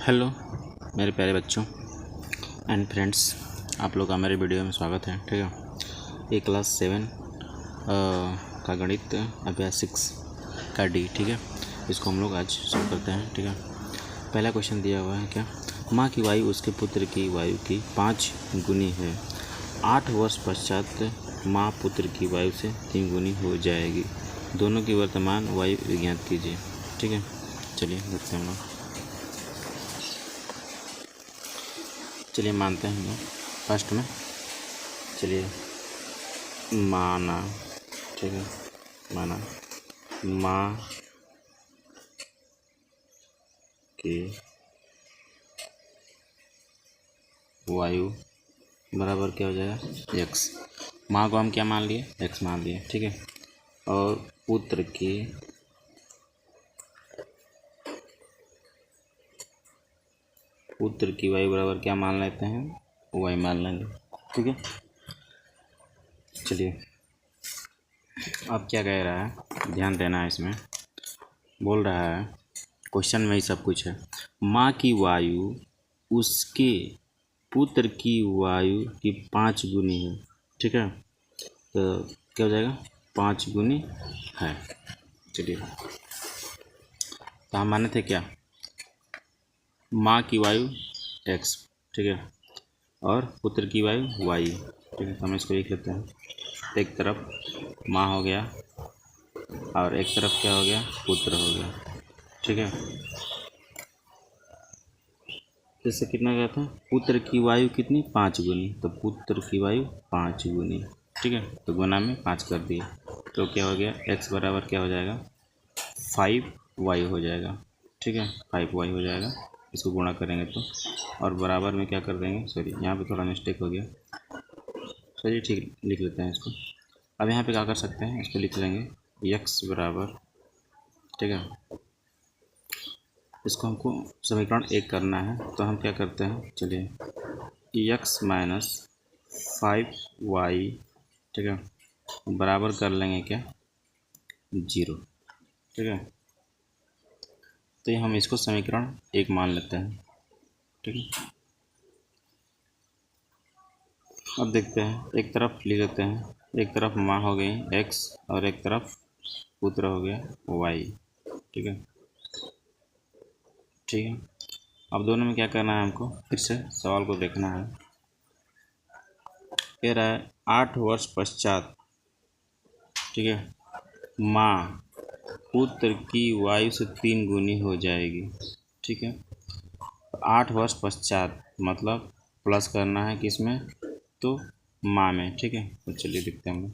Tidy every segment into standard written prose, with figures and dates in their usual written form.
Hello मेरे प्यारे बच्चों एंड फ्रेंड्स, आप लोग का मेरे वीडियो में स्वागत है। ठीक है, ये क्लास 7 का गणित अभ्यास 6 का डी। ठीक है, इसको हम लोग आज सॉल्व करते हैं। ठीक है, पहला क्वेश्चन दिया हुआ है क्या, माँ की वायु उसके पुत्र की वायु की 5 गुनी है। 8 वर्ष पश्चात माँ पुत्र की वायु से 3 गुनी हो जाएगी। दोनों की वर्तमान वायु विज्ञात कीजिए। ठीक है, चलिए देखते हैं हम लोग। चलिए मानते हैं हम लोग फर्स्ट में। चलिए माना, ठीक है, माना माँ की वायु बराबर क्या हो जाएगा, एक्स। माँ को हम क्या मान लिए, एक्स मान लिए। ठीक है, और पुत्र की वायु बराबर क्या मान लेते हैं, वाई मान लेंगे। ठीक है, चलिए अब क्या कह रहा है, ध्यान देना है इसमें। बोल रहा है क्वेश्चन में ही सब कुछ है। माँ की वायु उसके पुत्र की वायु की 5 गुनी है। ठीक है, तो क्या हो जाएगा, 5 गुनी है। चलिए, तो हम माने थे क्या, माँ की वायु एक्स, ठीक है, और पुत्र की वायु वाई। ठीक है, तो हम इसको लिख लेते हैं। तो एक तरफ माँ हो गया और एक तरफ क्या हो गया, पुत्र हो गया। ठीक है, जैसे कितना गया था, पुत्र की वायु कितनी, 5 गुनी, तो पुत्र की वायु 5 गुनी। ठीक है, तो गुना में 5 कर दिए, तो क्या हो गया, x बराबर क्या हो जाएगा, 5y हो जाएगा। ठीक है, 5y हो जाएगा। इसको गुणा करेंगे तो, और बराबर में क्या कर देंगे, सॉरी यहाँ पे थोड़ा मिस्टेक हो गया। चलिए ठीक, लिख लेते हैं इसको। अब यहाँ पे क्या कर सकते हैं, इसको लिख लेंगे x बराबर, ठीक है, इसको हमको समीकरण 1 करना है, तो हम क्या करते हैं, चलिए x माइनस 5y, ठीक है, बराबर कर लेंगे क्या, 0। ठीक है, तो ये हम इसको समीकरण 1 मान लेते हैं। ठीक है, अब देखते हैं, एक तरफ लिख लेते हैं, एक तरफ माँ हो गई x और एक तरफ पुत्र हो गया y। ठीक है, ठीक है, अब दोनों में क्या करना है, हमको फिर से सवाल को देखना है। कह रहा है 8 वर्ष पश्चात, ठीक है, माँ पुत्र की वायु से 3 गुनी हो जाएगी। ठीक है, 8 वर्ष पश्चात मतलब प्लस करना है किसमें, तो माँ में। ठीक है, तो चलिए देखते हैं हम लोग।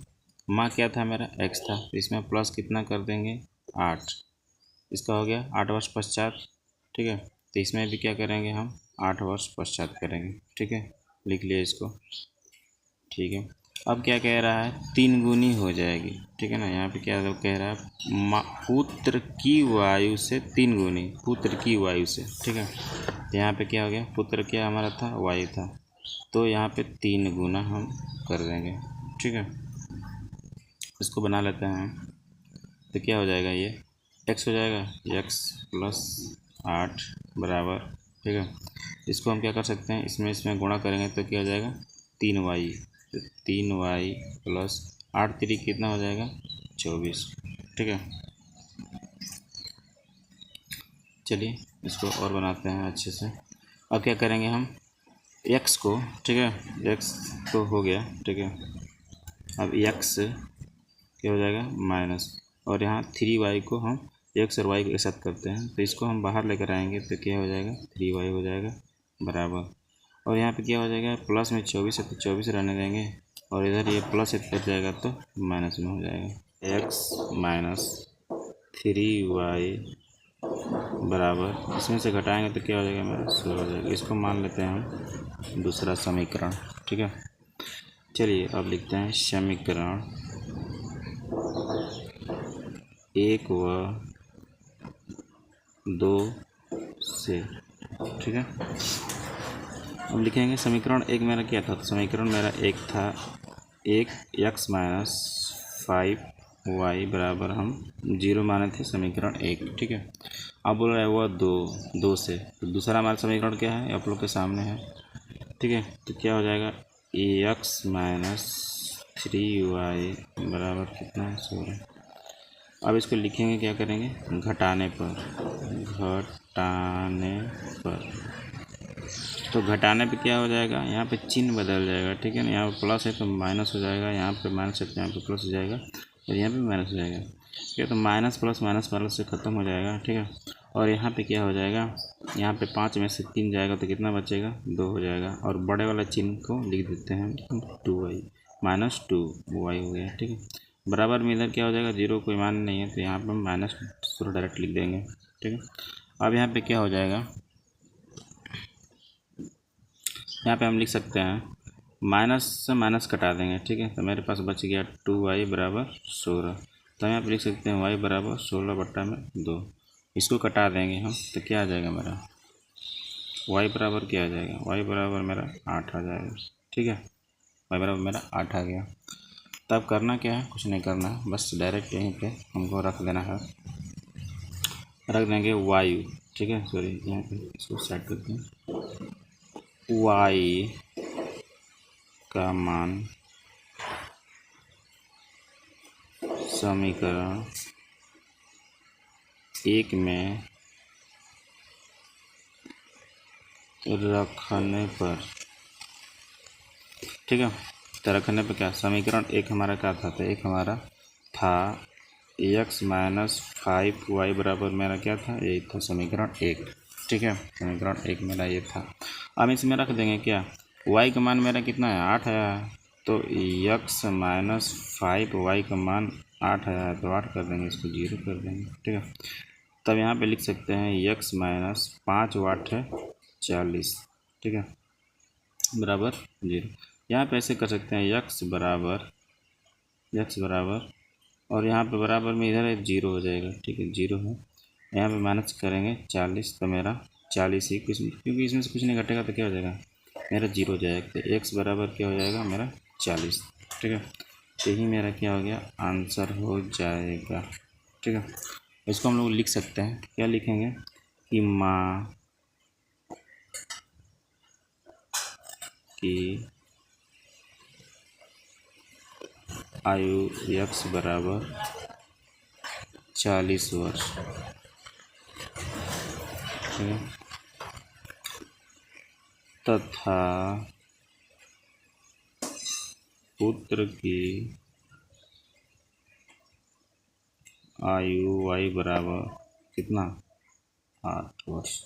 माँ क्या था, मेरा x था, तो इसमें प्लस कितना कर देंगे, 8। इसका हो गया 8 वर्ष पश्चात। ठीक है, तो इसमें भी क्या करेंगे हम, 8 वर्ष पश्चात करेंगे। ठीक है, लिख लिया इसको। ठीक है, अब क्या कह रहा है, 3 गुनी हो जाएगी। ठीक है ना, यहाँ पे क्या कह रहा है, पुत्र की वायु से 3 गुनी, पुत्र की वायु से। ठीक है, तो यहाँ पे क्या हो गया, पुत्र क्या हमारा था, वायु था, तो यहाँ पे 3 गुना हम कर देंगे। ठीक है, इसको बना लेते हैं, तो क्या हो जाएगा, ये x हो जाएगा, x प्लस 8 बराबर। ठीक है, इसको हम क्या कर सकते हैं, इसमें गुणा करेंगे तो क्या हो जाएगा, 3y, तो 3y प्लस 8 3 कितना हो जाएगा, 24। ठीक है, चलिए इसको और बनाते हैं अच्छे से। अब क्या करेंगे हम, x को, ठीक है, x तो हो गया। ठीक है, अब x क्या हो जाएगा, माइनस, और यहाँ 3y को हम x और y को एक साथ करते हैं, तो इसको हम बाहर लेकर आएंगे तो क्या हो जाएगा, 3y हो जाएगा बराबर, और यहाँ पे क्या हो जाएगा, प्लस में 24 है तो 24 रहने देंगे, और इधर ये प्लस कट जाएगा तो माइनस में हो जाएगा। x माइनस 3y बराबर, इसमें से घटाएंगे तो क्या हो जाएगा, मेरा 16 हो जाएगा। इसको मान लेते हैं हम दूसरा समीकरण। ठीक है, चलिए अब लिखते हैं समीकरण 1 व 2 से। ठीक है, अब लिखेंगे समीकरण 1 मेरा क्या था, तो समीकरण मेरा 1 था, 1 x माइनस 5 वाई बराबर हम 0 माने थे समीकरण 1, ठीक है। अब बोल रहा है वह 2 से, तो दूसरा हमारा समीकरण क्या है, आप लोग के सामने है, ठीक है। तो क्या हो जाएगा, x माइनस 3y बराबर कितना है, 16। अब इसको लिखेंगे, क्या करेंगे, घटाने पर, तो घटाने पे क्या हो जाएगा, यहाँ पे चिन्ह बदल जाएगा, ठीक है ना। यहाँ पे प्लस है तो माइनस हो जाएगा, यहाँ पे माइनस है तो यहाँ पे प्लस हो जाएगा, और यहाँ पे माइनस हो जाएगा, ठीक है। तो माइनस प्लस से ख़त्म हो जाएगा, ठीक है। और यहाँ पे क्या हो जाएगा, यहाँ पे 5 में से 3 जाएगा तो कितना बचेगा, 2 हो जाएगा। और बड़े वाला चिन्ह को लिख देते हैं, 2y माइनस 2y हो गया, ठीक है। बराबर में इधर क्या हो जाएगा, 0 कोई मान नहीं है तो यहाँ पर हम माइनस डायरेक्ट लिख देंगे, ठीक है। अब यहाँ पे क्या हो जाएगा, यहाँ पे हम लिख सकते हैं माइनस से माइनस कटा देंगे, ठीक है। तो मेरे पास बच गया 2y बराबर 16। तो यहाँ पे लिख सकते हैं y बराबर 16/2। इसको कटा देंगे हम तो क्या आ जाएगा मेरा, y बराबर क्या आ जाएगा, y बराबर मेरा 8 आ जाएगा, ठीक है। y बराबर मेरा 8 आ गया। तब करना क्या है, कुछ नहीं करना है, बस डायरेक्ट यहीं पे हमको रख देना है, रख देंगे वायु, ठीक है। सॉरी, यहाँ पे इसको सेट करते हैं, y का मान समीकरण 1 में रखने पर, ठीक है। तो रखने पर क्या, समीकरण 1 हमारा क्या था, तो एक हमारा था x माइनस 5y बराबर मेरा क्या था, यही था समीकरण 1, ठीक है। समीकरण 1 मेरा ये था। अब इसमें रख देंगे क्या, y का मान मेरा कितना है, 8 है, तो x माइनस 5y का मान 8 है, तो 8 कर देंगे, इसको 0 कर देंगे, ठीक है। तब यहाँ पे लिख सकते हैं x माइनस 5 वाट है 40, ठीक है, बराबर 0। यहाँ पे ऐसे कर सकते हैं x बराबर और यहाँ पे बराबर में इधर है 0 हो जाएगा, ठीक है, 0 है। यहाँ पे माइनस करेंगे 40, तो मेरा 40 ही, कुछ क्योंकि इसमें से कुछ नहीं घटेगा तो क्या हो जाएगा, मेरा 0 हो जाएगा। तो x बराबर क्या हो जाएगा मेरा 40, ठीक है। तो यही मेरा क्या हो गया, आंसर हो जाएगा, ठीक है। इसको हम लोग लिख सकते हैं, क्या लिखेंगे कि माँ की आयु x बराबर 40 वर्ष, ठीक है, तथा पुत्र की आयु y बराबर कितना, 8 वर्ष।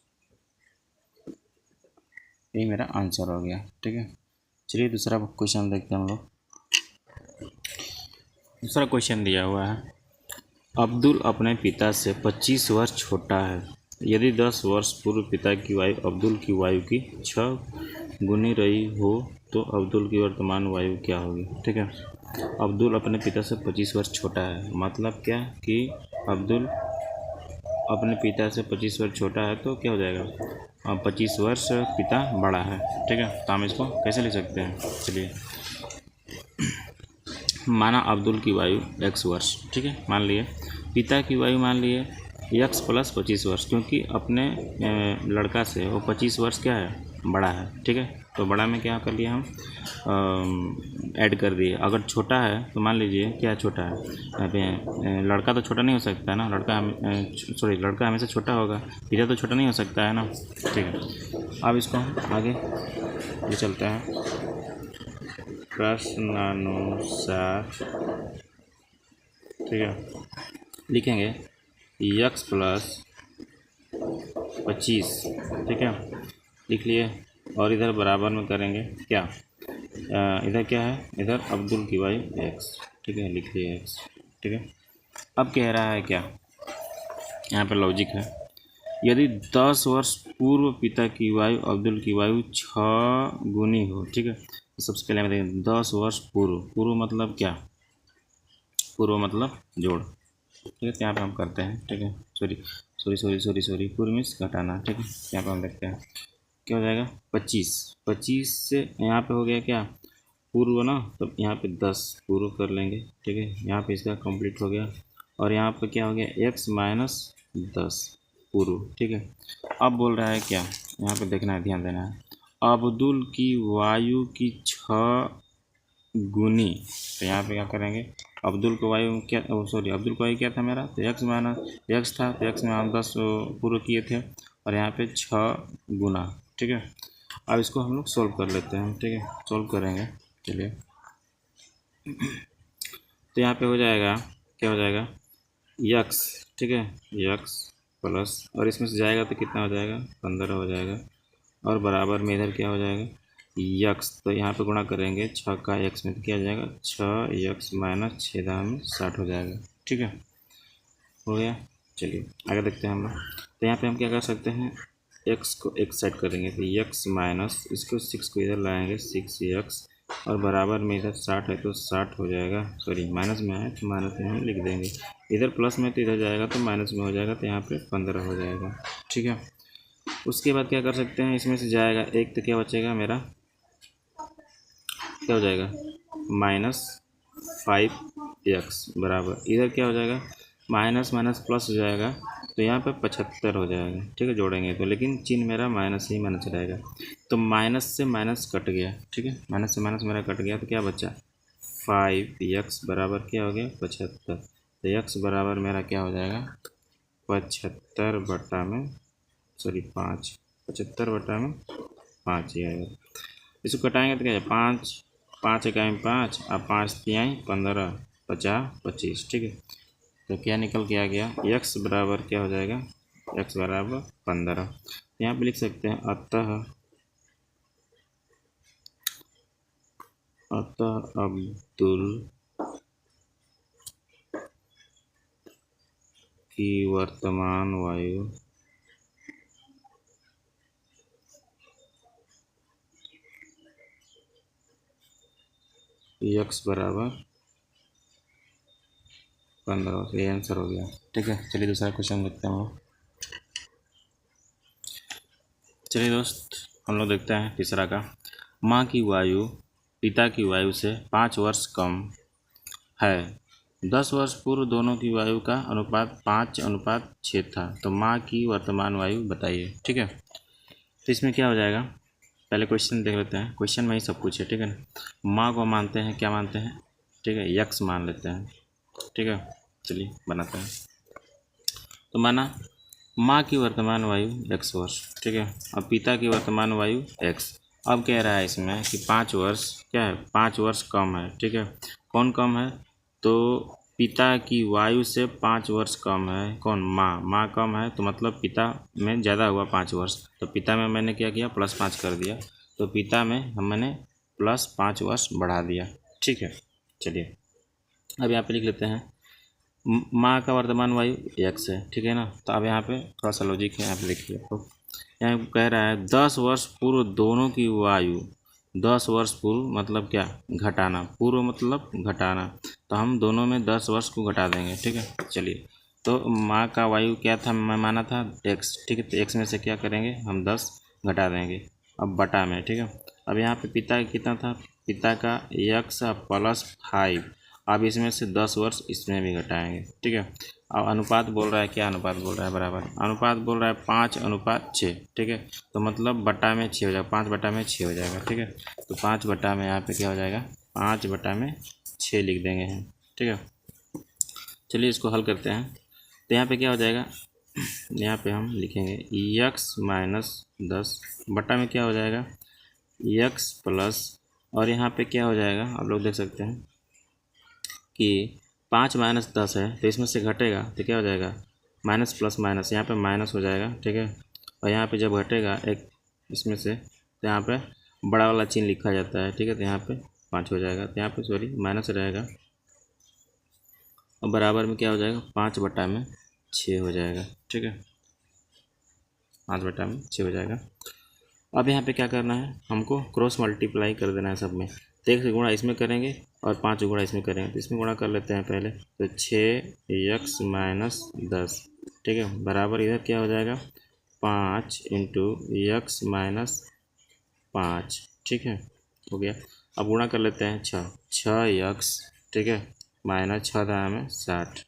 यही मेरा आंसर हो गया, ठीक है। चलिए दूसरा क्वेश्चन देखते हैं हम लोग। दूसरा क्वेश्चन दिया हुआ है, अब्दुल अपने पिता से 25 वर्ष छोटा है। यदि 10 वर्ष पूर्व पिता की आयु अब्दुल की आयु की 6 गुनी रही हो तो अब्दुल की वर्तमान आयु क्या होगी, ठीक है। अब्दुल अपने पिता से 25 वर्ष छोटा है, मतलब क्या कि अब्दुल अपने पिता से 25 वर्ष छोटा है, तो क्या हो जाएगा, 25 वर्ष पिता बड़ा है, ठीक है। तो हम इसको कैसे लिख सकते हैं, चलिए, माना अब्दुल की आयु x वर्ष, ठीक है, मान लिए पिता की आयु मान लिए x प्लस 25 वर्ष, क्योंकि अपने लड़का से वो 25 वर्ष क्या है, बड़ा है, ठीक है। तो बड़ा में क्या कर लिया हम, ऐड कर दिए। अगर छोटा है तो मान लीजिए क्या छोटा है, यहाँ पे लड़का तो छोटा नहीं हो सकता है ना, लड़का हमेशा छोटा होगा, पिता तो छोटा नहीं हो सकता है ना, ठीक है। अब इसको हम आगे ले चलते हैं, प्रश्नानुसार, ठीक है, लिखेंगे x प्लस 25, ठीक है, लिख लिए। और इधर बराबर में करेंगे क्या, इधर क्या है, इधर अब्दुल की आयु x, ठीक है, लिख लिए x, ठीक है। अब कह रहा है क्या, यहाँ पे लॉजिक है, यदि 10 वर्ष पूर्व पिता की आयु अब्दुल की आयु 6 गुनी हो, ठीक है। तो सबसे पहले हम देखें 10 वर्ष पूर्व मतलब क्या, पूर्व मतलब जोड़, ठीक है। तो यहाँ पे हम करते हैं, ठीक है, सॉरी पूर्व मीन्स घटाना, ठीक है। यहाँ पे हम देखते हैं क्या हो जाएगा, 25 से यहाँ पे हो गया क्या, पूर्व ना, तो यहाँ पे 10 पूर्व कर लेंगे, ठीक है। यहाँ पे इसका कंप्लीट हो गया और यहाँ पे क्या हो गया x माइनस 10 पूर्व, ठीक है। अब बोल रहा है क्या, यहाँ पे देखना है, ध्यान देना है। अब्दुल की वायु की 6 गुनी, तो यहाँ पे क्या करेंगे, अब्दुल को वायु क्या, सॉरी अब्दुल को वायु क्या था मेरा, तो x माइनस x था, तो x में हम 10 पूर्व किए थे और यहाँ पे 6 गुना, ठीक है। अब इसको हम लोग सोल्व कर लेते हैं, ठीक है, सोल्व करेंगे, चलिए। तो यहाँ पे हो जाएगा, क्या हो जाएगा, x, ठीक है, x प्लस, और इसमें से जाएगा तो कितना हो जाएगा, 15 हो जाएगा, और बराबर में इधर क्या हो जाएगा, यक्स, तो यहाँ पे गुणा करेंगे 6 का x में, तो क्या हो जाएगा, 6x माइनस 6 में 60 हो जाएगा, ठीक है, हो गया। चलिए आगे देखते हैं हम लोग। तो यहाँ पे हम क्या कर सकते हैं, x को एक साइड करेंगे, तो x माइनस इसको 6 को इधर लाएंगे, 6x, और बराबर में इधर 60 है तो 60 हो जाएगा, सॉरी माइनस में है तो माइनस में हम लिख देंगे, इधर प्लस में तो इधर जाएगा तो माइनस में हो जाएगा, तो यहाँ पे 15 हो जाएगा, ठीक है। उसके बाद क्या कर सकते हैं, इसमें से जाएगा एक, तो क्या बचेगा मेरा, क्या हो जाएगा, -5x बराबर, इधर क्या हो जाएगा, माइनस माइनस प्लस हो जाएगा, तो यहाँ पे 75 हो जाएगा, ठीक है, जोड़ेंगे तो, लेकिन चिन्ह मेरा माइनस ही माइनस रहेगा, तो माइनस से माइनस कट गया, ठीक है, माइनस से माइनस मेरा कट गया, तो क्या बचा, 5x बराबर क्या हो गया, 75, तो x बराबर मेरा क्या हो जाएगा, 75 बटा में, सॉरी 5, 75 बटा में 5 ही आएगा। इसको कटाएंगे तो क्या है, 5 5 इकाई 5 और 5 तिहाई 15, 50 25, ठीक है। तो क्या निकल के आ गया, x बराबर क्या हो जाएगा, x बराबर 15। यहाँ पे लिख सकते हैं अतः अब्दुल की वर्तमान वायु x बराबर 15, ये आंसर हो गया, ठीक है। चलिए दूसरा क्वेश्चन देखते हैं हम लोग। चलिए दोस्त हम लोग देखते हैं तीसरा का, माँ की वायु पिता की वायु से 5 वर्ष कम है, 10 वर्ष पूर्व दोनों की वायु का अनुपात 5:6 था, तो माँ की वर्तमान वायु बताइए, ठीक है। तो इसमें क्या हो जाएगा, पहले क्वेश्चन देख लेते हैं, क्वेश्चन में ही सब कुछ है, ठीक है ना। माँ को मानते हैं, क्या मानते हैं, ठीक है, यक्स मान लेते हैं, ठीक है। चलिए बनाते हैं, तो माना माँ की वर्तमान वायु 100 वर्ष, ठीक है, अब पिता की वर्तमान वायु x। अब कह रहा है इसमें कि 5 वर्ष क्या है, 5 वर्ष कम है, ठीक है। कौन कम है, तो पिता की वायु से 5 वर्ष कम है, कौन, माँ कम है, तो मतलब पिता में ज़्यादा हुआ 5 वर्ष, तो पिता में मैंने क्या किया, +5 कर दिया, तो पिता में मैंने +5 वर्ष बढ़ा दिया, ठीक है। चलिए अब यहाँ पे लिख लेते हैं, माँ का वर्तमान वायु x है, ठीक है ना। तो अब यहाँ पे थोड़ा सा लॉजिक है, यहाँ पे देखिए, तो यहाँ कह रहा है 10 वर्ष पूर्व दोनों की वायु, 10 वर्ष पूर्व मतलब क्या, घटाना, पूर्व मतलब घटाना, तो हम दोनों में 10 वर्ष को घटा देंगे, ठीक है। चलिए तो माँ का वायु क्या था, मैं माना था x, ठीक है, तो x में से क्या करेंगे हम 10 घटा देंगे, अब बटा में, ठीक है। अब यहाँ पे पिता कितना था, पिता का x +5, अब इसमें से 10 वर्ष इसमें भी घटाएंगे, ठीक है। अब अनुपात बोल रहा है, क्या अनुपात बोल रहा है, बराबर अनुपात बोल रहा है 5:6, ठीक है, तो मतलब बटा में 6 हो जाएगा, 5/6 हो जाएगा, ठीक है। तो 5 बटा में यहाँ पे क्या हो जाएगा, 5/6 लिख देंगे हम, ठीक है। चलिए इसको हल करते हैं, तो यहाँ पे क्या हो जाएगा, यहाँ पे हम लिखेंगे x माइनस 10 बटा में क्या हो जाएगा, x प्लस, और यहाँ पे क्या हो जाएगा, आप लोग देख सकते हैं कि 5 माइनस 10 है, तो इसमें से घटेगा तो क्या हो जाएगा, माइनस प्लस माइनस, यहाँ पे माइनस हो जाएगा, ठीक है। और यहाँ पे जब घटेगा एक इसमें से, तो यहाँ पे बड़ा वाला चिन्ह लिखा जाता है, ठीक है, तो यहाँ पे 5 हो जाएगा, तो यहाँ पे सॉरी माइनस रहेगा, और बराबर में क्या हो जाएगा, 5/6 हो जाएगा, ठीक है, 5/6 हो जाएगा। अब यहाँ पे क्या करना है, हमको क्रॉस मल्टीप्लाई कर देना है सब में, तो 1 से गुणा इसमें करेंगे और 5 गुणा इसमें करेंगे, तो इसमें गुणा कर लेते हैं पहले, तो 6x माइनस 10, ठीक है, बराबर इधर क्या हो जाएगा, 5 × x माइनस 5, ठीक है, हो गया। अब गुणा कर लेते हैं 6x, ठीक है, माइनस 6 था हमें 60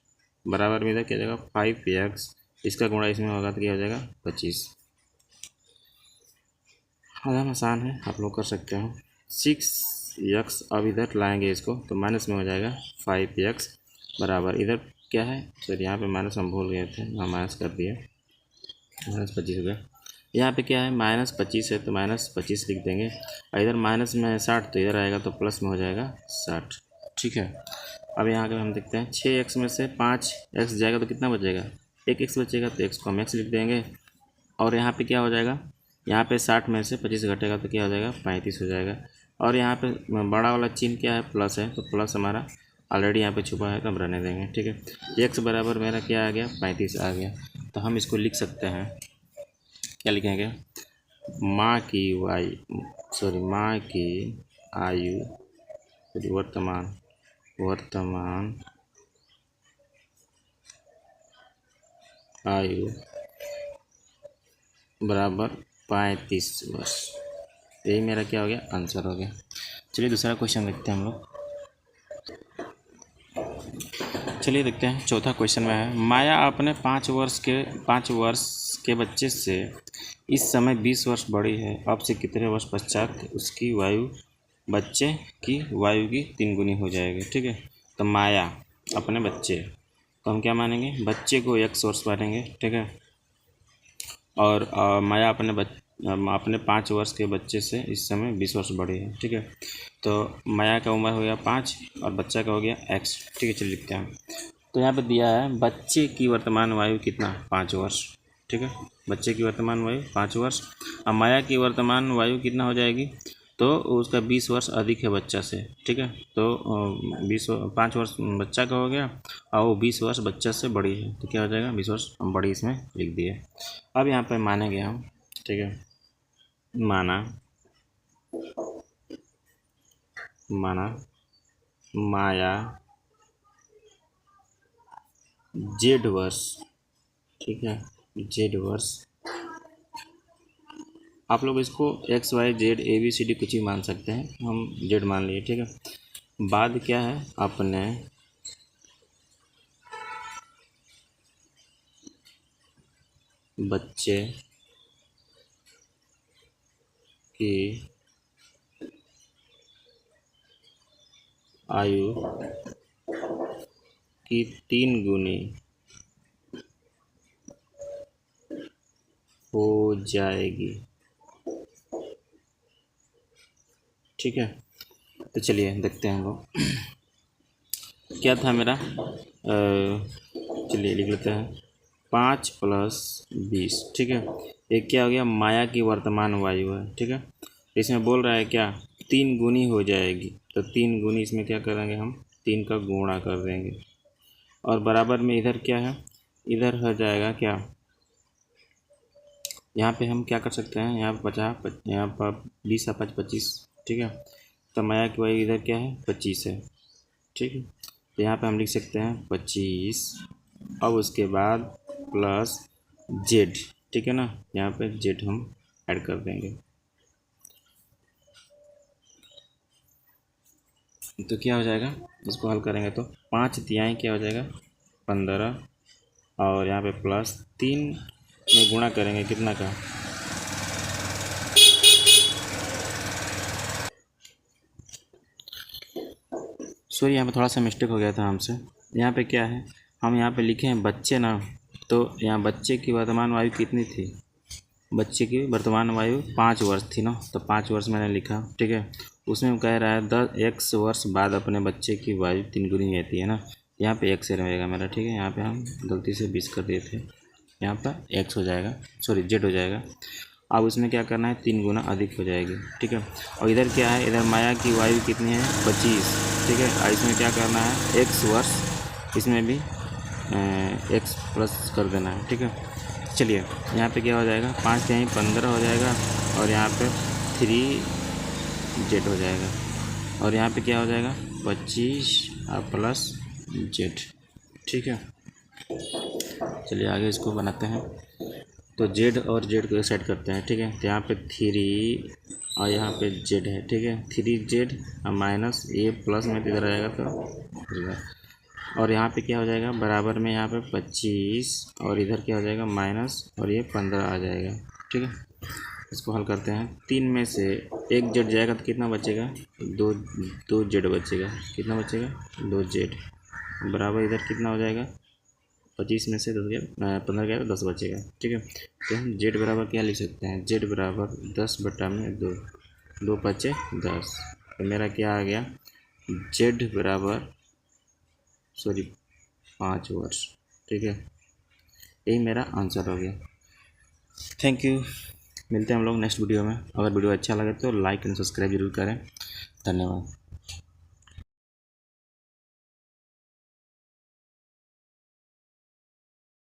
बराबर में इधर क्या हो जाएगा 5x, इसका गुणा इसमें होगा तो क्या हो जाएगा 25। आसान आसान है, आप लोग कर सकते हो। 6x अब इधर लाएंगे इसको तो माइनस में हो जाएगा 5x बराबर इधर क्या है, सर यहाँ पे माइनस हम भूल गए थे, हाँ माइनस कर दिए, -25 हो गया। यहाँ पे क्या है -25 है तो -25 लिख देंगे, और इधर माइनस में 60 तो इधर आएगा तो प्लस में हो जाएगा 60, ठीक है। अब यहाँ के हम देखते हैं 6x में से 5x जाएगा तो कितना बचेगा, 1x बचेगा, तो x को हम x लिख देंगे। और यहाँ पे क्या हो जाएगा, यहाँ पे 60 में से 25 घटेगा तो क्या हो जाएगा 35 हो जाएगा। और यहाँ पे बड़ा वाला चिन्ह क्या है, प्लस है, तो प्लस हमारा ऑलरेडी यहाँ पे छुपा है तो हम रहने देंगे, ठीक है। x बराबर मेरा क्या आ गया 35 आ गया। तो हम इसको लिख सकते हैं, क्या लिखेंगे, माँ की आयु वर्तमान आयु बराबर 35 वर्ष। यही मेरा क्या हो गया आंसर हो गया। चलिए दूसरा क्वेश्चन देखते हैं हम लोग। चलिए देखते हैं, चौथा क्वेश्चन में है, माया अपने 5 वर्ष के बच्चे से इस समय 20 वर्ष बड़ी है, अब से कितने वर्ष पश्चात उसकी बच्चे की वायु की 3 गुनी हो जाएगी, ठीक है। तो माया अपने बच्चे, तो हम क्या मानेंगे, बच्चे को x वर्ष मानेंगे, ठीक है। और माया अपने 5 वर्ष के बच्चे से इस समय 20 वर्ष बड़ी है, ठीक है। तो माया का उम्र हो गया 5 और बच्चा का हो गया x, ठीक है। चलिए लिखते हैं। तो यहाँ पे दिया है बच्चे की वर्तमान वायु कितना 5 वर्ष, ठीक है। बच्चे की वर्तमान वायु 5 वर्ष, अब माया की वर्तमान वायु कितना हो जाएगी, तो उसका 20 वर्ष अधिक है बच्चा से, ठीक है। तो 5 वर्ष बच्चा का हो गया और वो 20 वर्ष बच्चा से बड़ी है, तो क्या हो जाएगा 20 वर्ष हम बड़ी इसमें लिख दिए। अब यहाँ पे मानेंगे हम, ठीक है, माना माया z वर्ष, ठीक है, z वर्ष, आप लोग इसको x y z a b c d कुछ ही मान सकते हैं, हम z मान लिए, ठीक है। बाद क्या है, अपने बच्चे की आयु की 3 गुनी हो जाएगी, ठीक है। तो चलिए देखते हैं हम लोग क्या था मेरा, चलिए लिख लेते हैं 5 + 20, ठीक है। एक क्या हो गया, माया की वर्तमान वायु है, ठीक है। इसमें बोल रहा है क्या 3 गुनी हो जाएगी, तो 3 गुनी इसमें क्या करेंगे हम 3 का गुणा कर देंगे, और बराबर में इधर क्या है, इधर हो जाएगा क्या, यहाँ पे हम क्या कर सकते हैं, यहाँ पर 50, यहाँ पर 20 और 5 25, ठीक है। तो माया की वायु इधर क्या है 25 है, ठीक है। तो यहाँ पे हम लिख सकते हैं 25, अब उसके बाद प्लस z, ठीक है ना, यहाँ पे z हम ऐड कर देंगे। तो क्या हो जाएगा, इसको हल करेंगे तो 5 तिहाई क्या हो जाएगा 15, और यहाँ पे प्लस 3 में गुणा करेंगे कितना का, सॉरी यहाँ पे थोड़ा सा मिस्टेक हो गया था हमसे। यहाँ पे क्या है, हम यहाँ पे लिखे हैं बच्चे ना, तो यहाँ बच्चे की वर्तमान वायु कितनी थी, बच्चे की वर्तमान वायु 5 वर्ष थी ना, तो 5 वर्ष मैंने लिखा, ठीक है। उसमें कह रहा है 10x वर्ष बाद अपने बच्चे की वायु 3 गुनी रहती है ना, यहाँ पे x रहेगा मेरा, ठीक है। यहाँ पे हम गलती से 20 कर दिए थे, यहाँ पर x हो जाएगा, सॉरी z हो जाएगा। अब उसमें क्या करना है 3 गुना अधिक हो जाएगी, ठीक है। और इधर क्या है, इधर माया की वायु कितनी है 25, ठीक है। और इसमें क्या करना है x वर्ष, इसमें भी x प्लस कर देना है, ठीक है। चलिए यहाँ पे क्या हो जाएगा 5 तिहाई 15 हो जाएगा, और यहाँ पे 3z हो जाएगा, और यहाँ पे क्या हो जाएगा 25 और प्लस z, ठीक है। चलिए आगे इसको बनाते हैं। तो z और z को एक साइड करते हैं, ठीक है। तो यहाँ पे 3 और यहाँ पे जेड है, ठीक है, 3z माइनस ए प्लस में इधर आएगा तो इधर, और यहाँ पे क्या हो जाएगा बराबर में, यहाँ पे 25 और इधर क्या हो जाएगा माइनस और ये 15 आ जाएगा, ठीक है। इसको हल करते हैं, 3 में से एक जेड जाएगा तो कितना बचेगा, दो जेड बचेगा, कितना बचेगा 2z बराबर इधर कितना हो जाएगा 25 में से 10 गया 15 गया तो 10 बचेगा, ठीक है। तो हम जेड बराबर क्या लिख सकते हैं, जेड बराबर 10/2, 2 बचे 10, तो मेरा क्या आ गया जेड बराबर 5 वर्ष, ठीक है। यही मेरा आंसर हो गया। थैंक यू, मिलते हैं हम लोग नेक्स्ट वीडियो में। अगर वीडियो अच्छा लगे तो लाइक एंड सब्सक्राइब जरूर करें। धन्यवाद।